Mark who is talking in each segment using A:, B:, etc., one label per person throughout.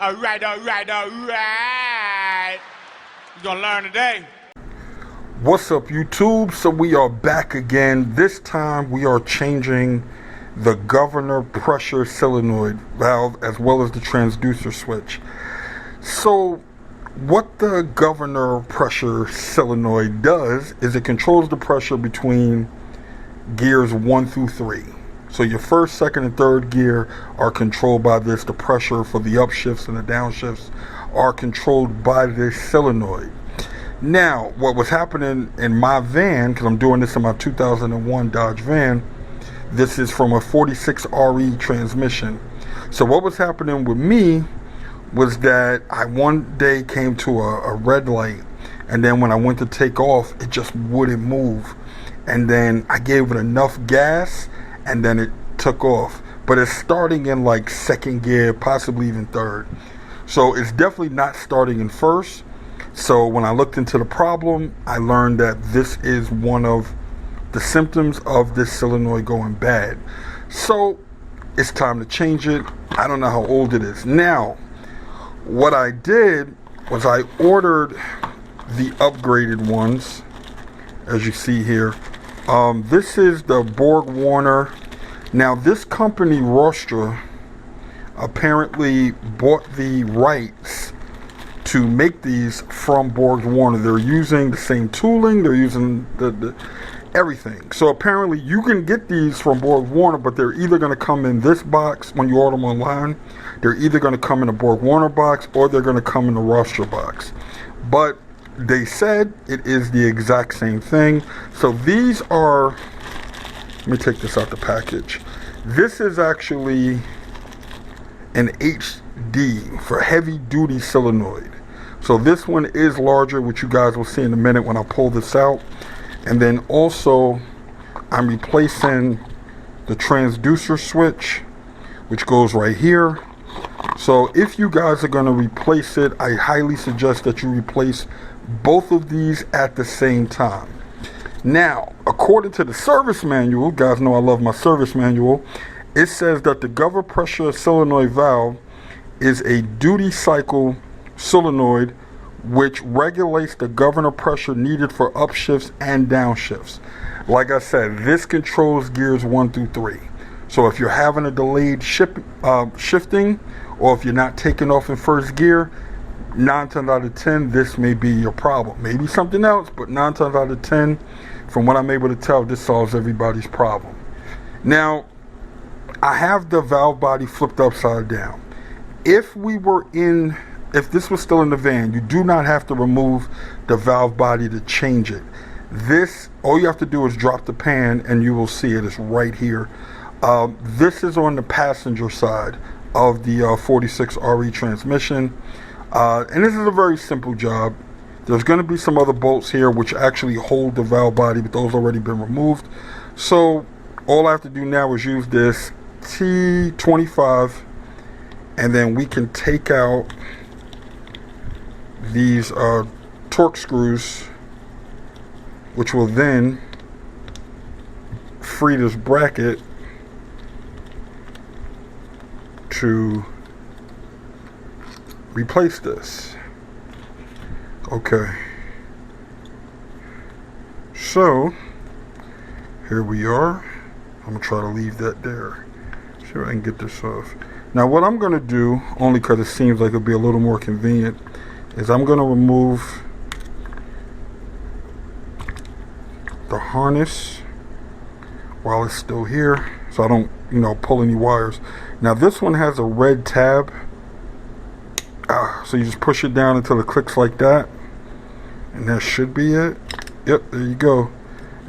A: All right. You're gonna learn today.
B: What's up, YouTube? So we are back again. This time we are changing the governor pressure solenoid valve as well as the transducer switch. So what the governor pressure solenoid does is it controls the pressure between gears 1 through 3. So your first, second, and third gear are controlled by this. The pressure for the upshifts and the downshifts are controlled by this solenoid. Now, what was happening in my van, because I'm doing this in my 2001 Dodge van, this is from a 46 RE transmission. So what was happening with me was that I one day came to a red light, and then when I went to take off, it just wouldn't move. And then I gave it enough gas, and then it took off. But it's starting in like second gear, possibly even third. So it's definitely not starting in first. So when I looked into the problem, I learned that this is one of the symptoms of this solenoid going bad. So it's time to change it. I don't know how old it is. Now, what I did was I ordered the upgraded ones, as you see here. This is the Borg Warner. Now this company, Rostra, apparently bought the rights to make these from Borg Warner. They're using the same tooling, they're using the everything. So apparently you can get these from Borg Warner, but they're either going to come in this box when you order them online. They're either going to come in a Borg Warner box or they're going to come in a Rostra box. But they said it is the exact same thing. So these are, let me take this out the package. This is actually an HD for heavy duty solenoid. So this one is larger, which you guys will see in a minute when I pull this out. And then also I'm replacing the transducer switch, which goes right here. So if you guys are going to replace it, I highly suggest that you replace both of these at the same time. Now, according to the service manual, you guys know I love my service manual, it says that the governor pressure solenoid valve is a duty cycle solenoid which regulates the governor pressure needed for upshifts and downshifts. Like I said, this controls gears 1 through 3. So if you're having a delayed shifting, or if you're not taking off in first gear, 9 times out of 10, this may be your problem. Maybe something else, but 9 times out of 10, from what I'm able to tell, this solves everybody's problem. Now, I have the valve body flipped upside down. If this was still in the van, you do not have to remove the valve body to change it. This, all you have to do is drop the pan and you will see it is right here. This is on the passenger side of the 46 RE transmission. And this is a very simple job. There's going to be some other bolts here which actually hold the valve body, but those already been removed. So all I have to do now is use this T25, and then we can take out these torque screws, which will then free this bracket to replace this. Okay, so here we are. I'm gonna try to leave that there. See if I can get this off. Now what I'm gonna do, only because it seems like it'll be a little more convenient, is I'm gonna remove the harness while it's still here, so I don't, pull any wires. Now this one has a red tab. So you just push it down until it clicks like that, and that should be it. Yep, there you go.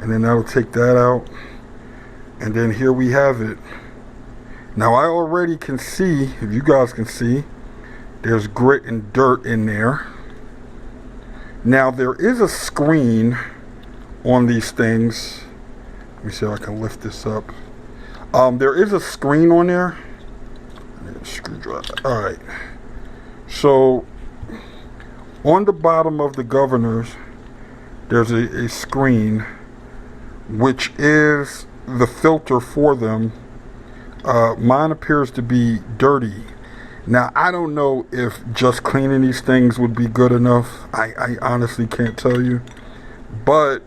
B: And then that'll take that out, and then here we have it. Now I already can see, if you guys can see, there's grit and dirt in there. Now there is a screen on these things. Let me see if I can lift this up. There is a screen on there. I need a screwdriver. Alright. So on the bottom of the governors, there's a screen which is the filter for them. Mine appears to be dirty. Now, I don't know if just cleaning these things would be good enough. I honestly can't tell you. But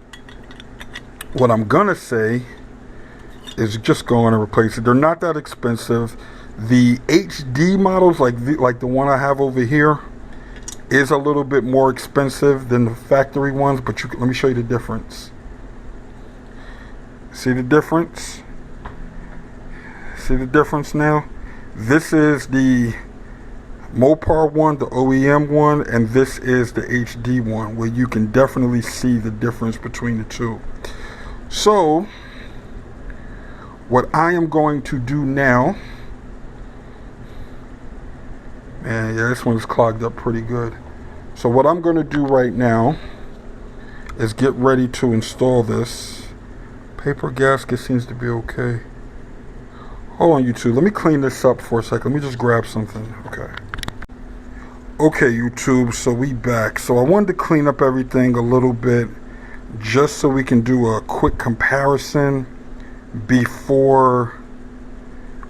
B: what I'm going to say is just go in and replace it. They're not that expensive. The HD models, like the one I have over here, is a little bit more expensive than the factory ones. But let me show you the difference. See the difference? See the difference now? This is the Mopar one, the OEM one, and this is the HD one, where you can definitely see the difference between the two. So, what I am going to do now, and yeah, this one's clogged up pretty good. So what I'm going to do right now is get ready to install this. Paper gasket seems to be okay. Hold on, YouTube. Let me clean this up for a second. Let me just grab something. Okay, YouTube. So we back. So I wanted to clean up everything a little bit, just so we can do a quick comparison before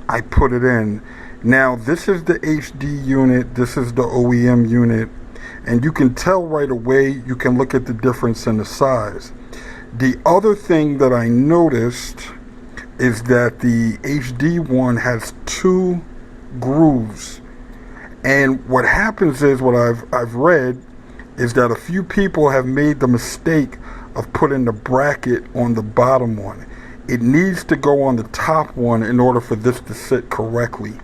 B: I put it in. Now, this is the HD unit. This is the OEM unit. And you can tell right away. You can look at the difference in the size. The other thing that I noticed is that the HD one has 2 grooves. And what happens is, what I've read is that a few people have made the mistake of putting the bracket on the bottom one. It needs to go on the top one in order for this to sit correctly.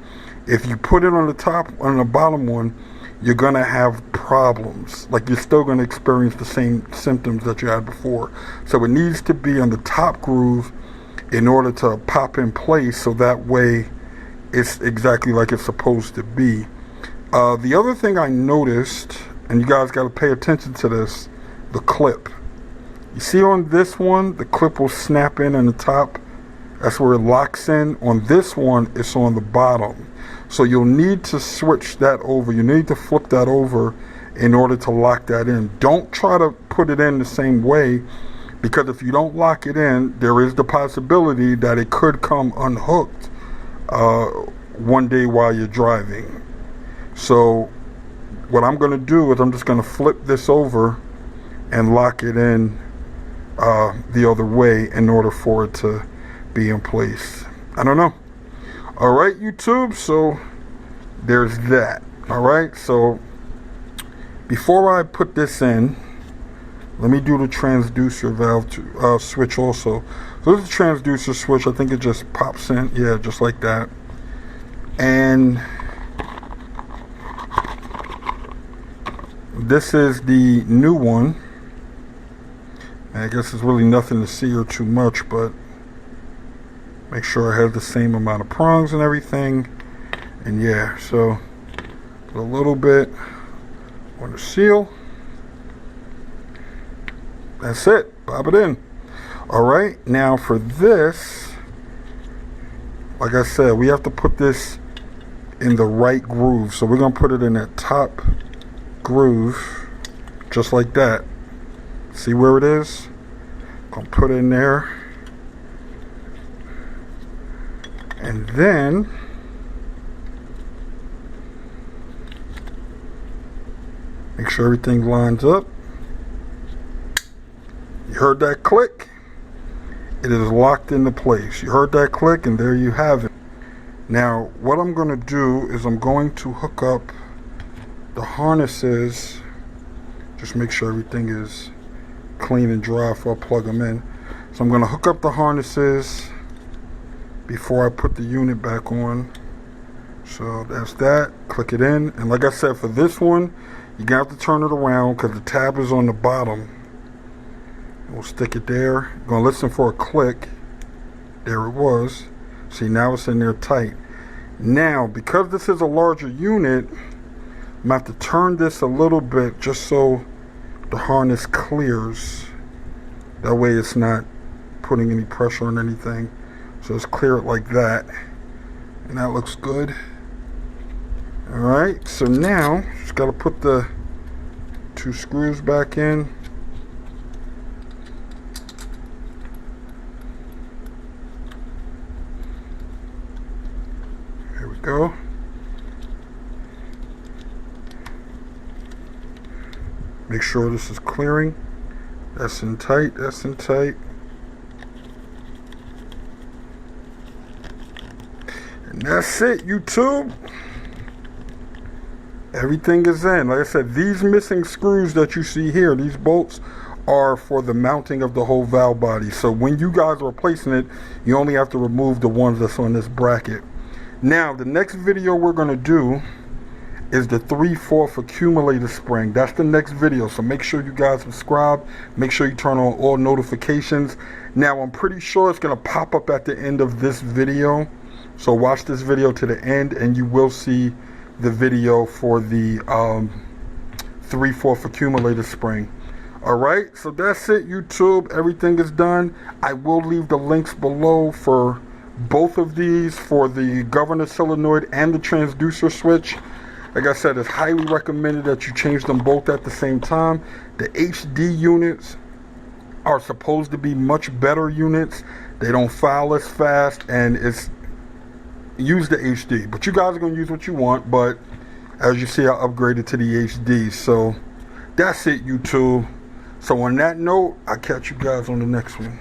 B: If you put it on the bottom one, you're going to have problems. Like, you're still going to experience the same symptoms that you had before. So it needs to be on the top groove in order to pop in place, so that way it's exactly like it's supposed to be. The other thing I noticed, and you guys got to pay attention to this, the clip. You see on this one, the clip will snap in on the top. That's where it locks in. On this one, it's on the bottom. So you'll need to switch that over. You need to flip that over in order to lock that in. Don't try to put it in the same way, because if you don't lock it in, there is the possibility that it could come unhooked one day while you're driving. So what I'm going to do is I'm just going to flip this over and lock it in the other way in order for it to be in place. I don't know. All right, YouTube. So there's that. All right. So before I put this in, let me do the transducer valve switch also. So this is the transducer switch. I think it just pops in. Yeah, just like that. And this is the new one. I guess there's really nothing to see or too much, but make sure it has the same amount of prongs and everything. And yeah, so put a little bit on the seal. That's it. Pop it in. All right. Now for this, like I said, we have to put this in the right groove. So we're going to put it in that top groove, just like that. See where it is? Gonna put it in there. And then make sure everything lines up. You heard that click? It is locked into place. You heard that click, and there you have it. Now, what I'm going to do is I'm going to hook up the harnesses. Just make sure everything is clean and dry before I plug them in. So I'm going to hook up the harnesses before I put the unit back on. So that's that. Click it in. And like I said, for this one, you're going to have to turn it around because the tab is on the bottom. We'll stick it there. You're going to listen for a click. There it was. See, now it's in there tight. Now, because this is a larger unit, I'm going to have to turn this a little bit just so the harness clears. That way it's not putting any pressure on anything. So let's clear it like that. And that looks good. Alright, so now just got to put the 2 screws back in. There we go. Make sure this is clearing. That's in tight, that's in tight. And that's it, YouTube. Everything is in. Like I said, these missing screws that you see here, these bolts, are for the mounting of the whole valve body. So when you guys are replacing it, you only have to remove the ones that's on this bracket. Now, the next video we're going to do is the 3/4 accumulator spring. That's the next video. So make sure you guys subscribe. Make sure you turn on all notifications. Now, I'm pretty sure it's going to pop up at the end of this video. So watch this video to the end and you will see the video for the 3/4 accumulator spring. Alright, so that's it, YouTube. Everything is done. I will leave the links below for both of these, for the governor solenoid and the transducer switch. Like I said, it's highly recommended that you change them both at the same time. The HD units are supposed to be much better units. They don't foul as fast, and it's use the HD. But you guys are going to use what you want, but as you see, I upgraded to the HD. So that's it, YouTube. So on that note, I'll catch you guys on the next one.